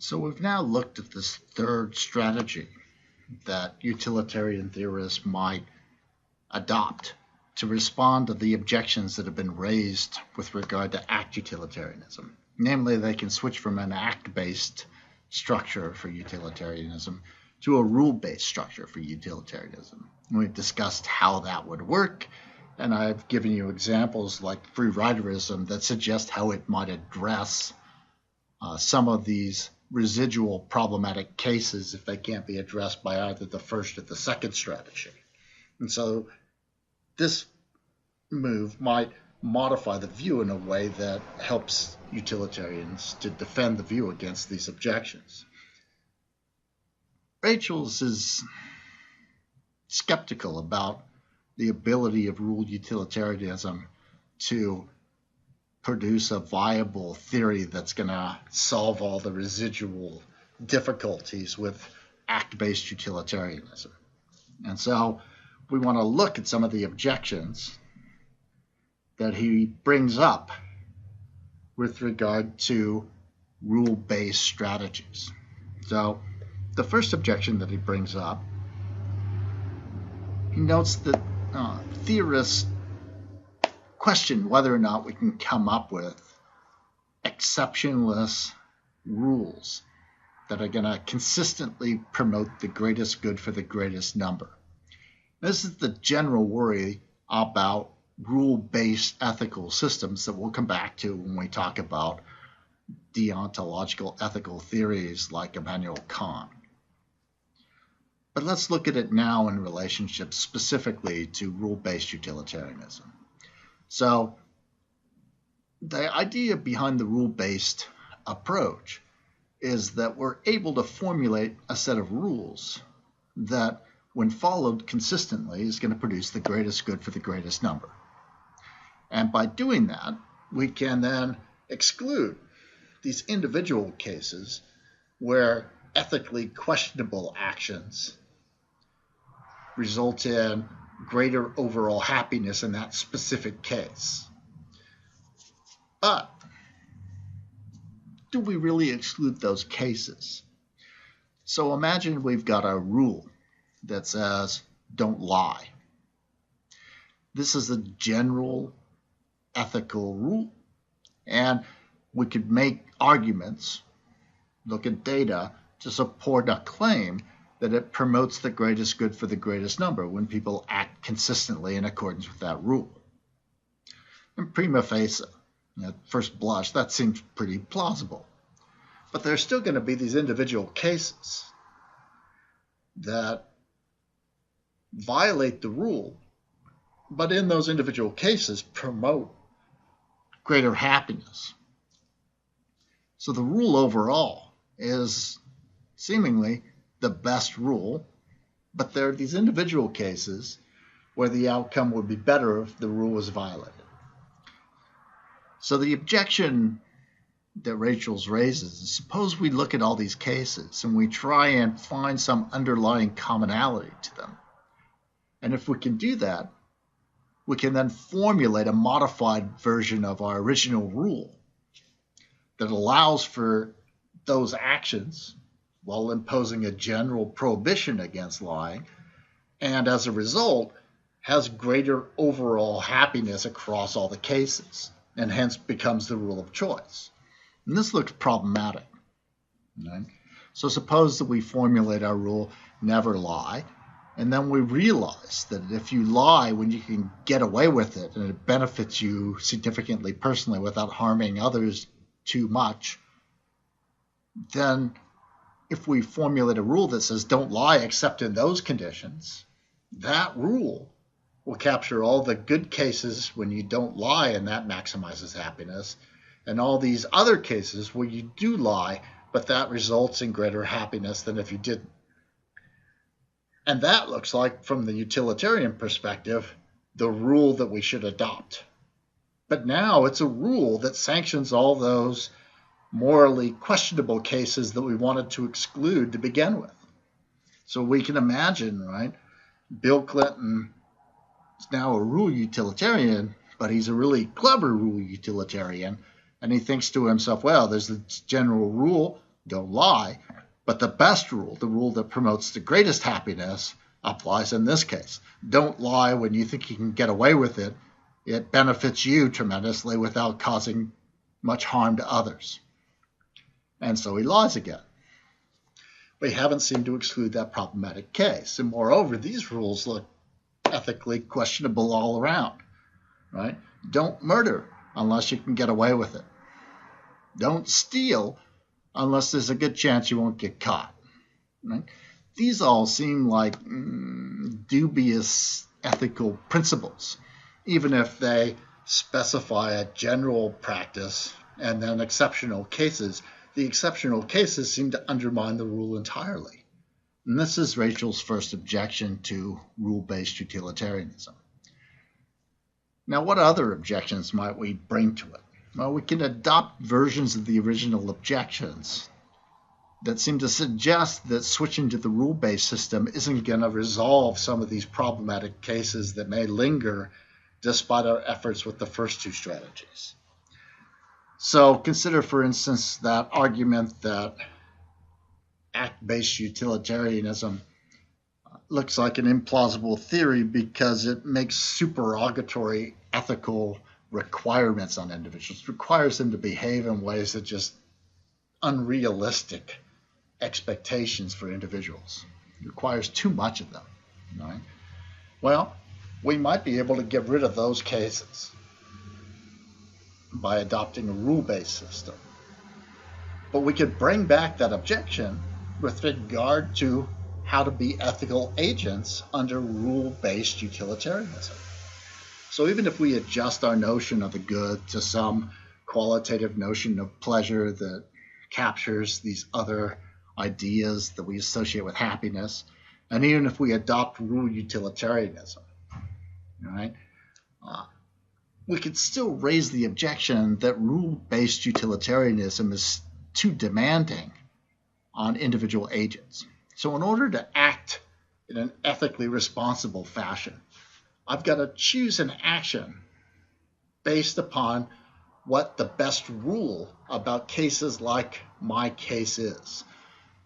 So we've now looked at this third strategy that utilitarian theorists might adopt to respond to the objections that have been raised with regard to act utilitarianism. Namely, they can switch from an act-based structure for utilitarianism to a rule-based structure for utilitarianism. We've discussed how that would work, and I've given you examples like free riderism that suggest how it might address some of these residual problematic cases if they can't be addressed by either the first or the second strategy. And so this move might modify the view in a way that helps utilitarians to defend the view against these objections. Rachel's is skeptical about the ability of rule utilitarianism to produce a viable theory that's going to solve all the residual difficulties with act-based utilitarianism. And so we want to look at some of the objections that he brings up with regard to rule-based strategies. So the first objection that he brings up, he notes that theorists question whether or not we can come up with exceptionless rules that are going to consistently promote the greatest good for the greatest number. This is the general worry about rule-based ethical systems that we'll come back to when we talk about deontological ethical theories like Immanuel Kant. But let's look at it now in relationship specifically to rule-based utilitarianism. So the idea behind the rule-based approach is that we're able to formulate a set of rules that, when followed consistently, is going to produce the greatest good for the greatest number. And by doing that, we can then exclude these individual cases where ethically questionable actions result in greater overall happiness in that specific case. But do we really exclude those cases? So imagine we've got a rule that says, don't lie. This is a general ethical rule, and we could make arguments, look at data to support a claim that it promotes the greatest good for the greatest number when people act consistently in accordance with that rule. And prima facie, at first blush, that seems pretty plausible. But there's still going to be these individual cases that violate the rule, but in those individual cases promote greater happiness. So the rule overall is seemingly the best rule, but there are these individual cases where the outcome would be better if the rule was violated. So the objection that Rachel's raises is, suppose we look at all these cases and we try and find some underlying commonality to them. And if we can do that, we can then formulate a modified version of our original rule that allows for those actions while imposing a general prohibition against lying, and as a result, has greater overall happiness across all the cases, and hence becomes the rule of choice. And this looks problematic. Right? So suppose that we formulate our rule, never lie, and then we realize that if you lie when you can get away with it and it benefits you significantly personally without harming others too much, then if we formulate a rule that says don't lie except in those conditions, that rule will capture all the good cases when you don't lie and that maximizes happiness, and all these other cases where you do lie but that results in greater happiness than if you didn't. And that looks like, from the utilitarian perspective, the rule that we should adopt. But now it's a rule that sanctions all those morally questionable cases that we wanted to exclude to begin with. So we can imagine, right, Bill Clinton is now a rule utilitarian, but he's a really clever rule utilitarian, and he thinks to himself, well, there's this general rule don't lie. But the best rule, the rule that promotes the greatest happiness, applies in this case. Don't lie when you think you can get away with it. It benefits you tremendously without causing much harm to others. And so he lies again. We haven't seemed to exclude that problematic case. And moreover, these rules look ethically questionable all around, right? Don't murder unless you can get away with it. Don't steal unless there's a good chance you won't get caught, right? These all seem like dubious ethical principles, even if they specify a general practice and then exceptional cases. The exceptional cases seem to undermine the rule entirely. And this is Rachel's first objection to rule-based utilitarianism. Now, what other objections might we bring to it? Well, we can adopt versions of the original objections that seem to suggest that switching to the rule-based system isn't going to resolve some of these problematic cases that may linger despite our efforts with the first two strategies. So consider, for instance, that argument that act-based utilitarianism looks like an implausible theory because it makes supererogatory ethical requirements on individuals. It requires them to behave in ways that just unrealistic expectations for individuals. It requires too much of them, right? Well, we might be able to get rid of those cases by adopting a rule-based system. But we could bring back that objection with regard to how to be ethical agents under rule-based utilitarianism. So even if we adjust our notion of the good to some qualitative notion of pleasure that captures these other ideas that we associate with happiness, and even if we adopt rule utilitarianism, right, we could still raise the objection that rule-based utilitarianism is too demanding on individual agents. So in order to act in an ethically responsible fashion, I've got to choose an action based upon what the best rule about cases like my case is.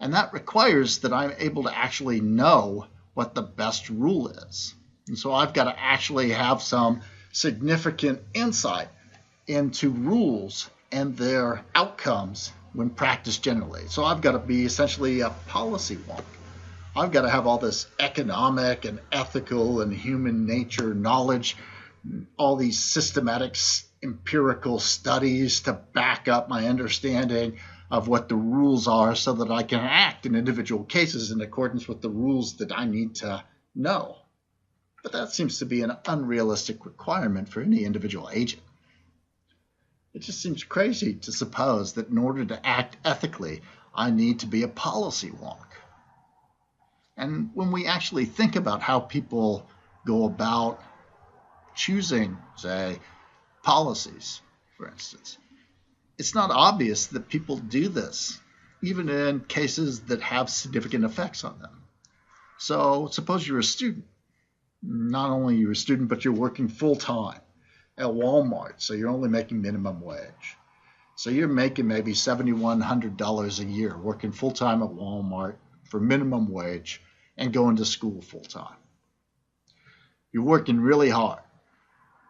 And that requires that I'm able to actually know what the best rule is. And so I've got to actually have some significant insight into rules and their outcomes when practiced generally. So I've got to be essentially a policy wonk. I've got to have all this economic and ethical and human nature knowledge, all these systematic empirical studies to back up my understanding of what the rules are so that I can act in individual cases in accordance with the rules that I need to know. But that seems to be an unrealistic requirement for any individual agent. It just seems crazy to suppose that in order to act ethically, I need to be a policy wonk. And when we actually think about how people go about choosing, say, policies, for instance, it's not obvious that people do this, even in cases that have significant effects on them. So suppose you're a student. Not only you're a student, but you're working full-time at Walmart, so you're only making minimum wage. So you're making maybe $7,100 a year working full-time at Walmart for minimum wage and going to school full-time. You're working really hard,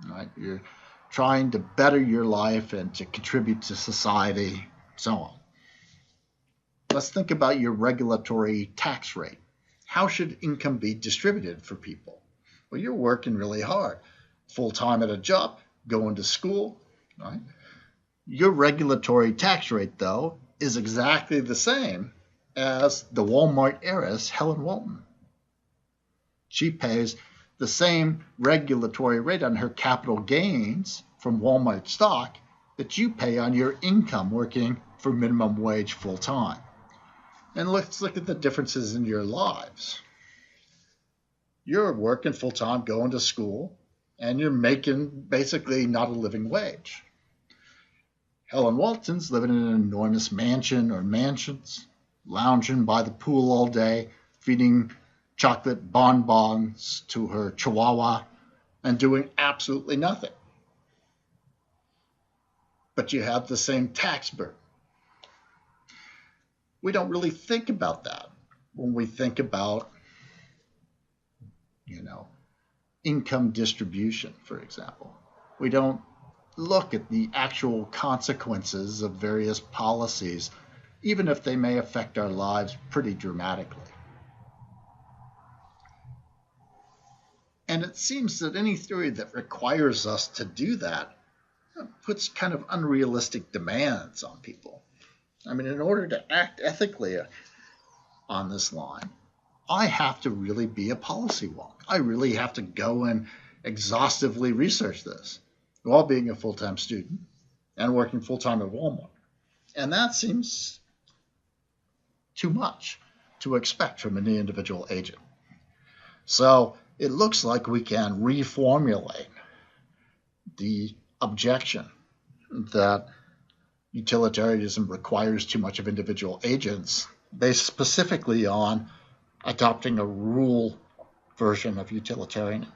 right? You're trying to better your life and to contribute to society, so on. Let's think about your regulatory tax rate. How should income be distributed for people? Well, you're working really hard, full-time at a job, going to school, right? Your regulatory tax rate, though, is exactly the same as the Walmart heiress, Helen Walton. She pays the same regulatory rate on her capital gains from Walmart stock that you pay on your income working for minimum wage full-time. And let's look at the differences in your lives. You're working full-time, going to school, and you're making basically not a living wage. Helen Walton's living in an enormous mansion or mansions, lounging by the pool all day, feeding chocolate bonbons to her chihuahua, and doing absolutely nothing. But you have the same tax burden. we don't really think about that when we think about, income distribution, for example. We don't look at the actual consequences of various policies, even if they may affect our lives pretty dramatically. And it seems that any theory that requires us to do that puts kind of unrealistic demands on people. I mean, in order to act ethically on this line, I have to really be a policy wonk. I really have to go and exhaustively research this while being a full-time student and working full-time at Walmart. And that seems too much to expect from any individual agent. So it looks like we can reformulate the objection that utilitarianism requires too much of individual agents based specifically on adopting a rule version of utilitarianism.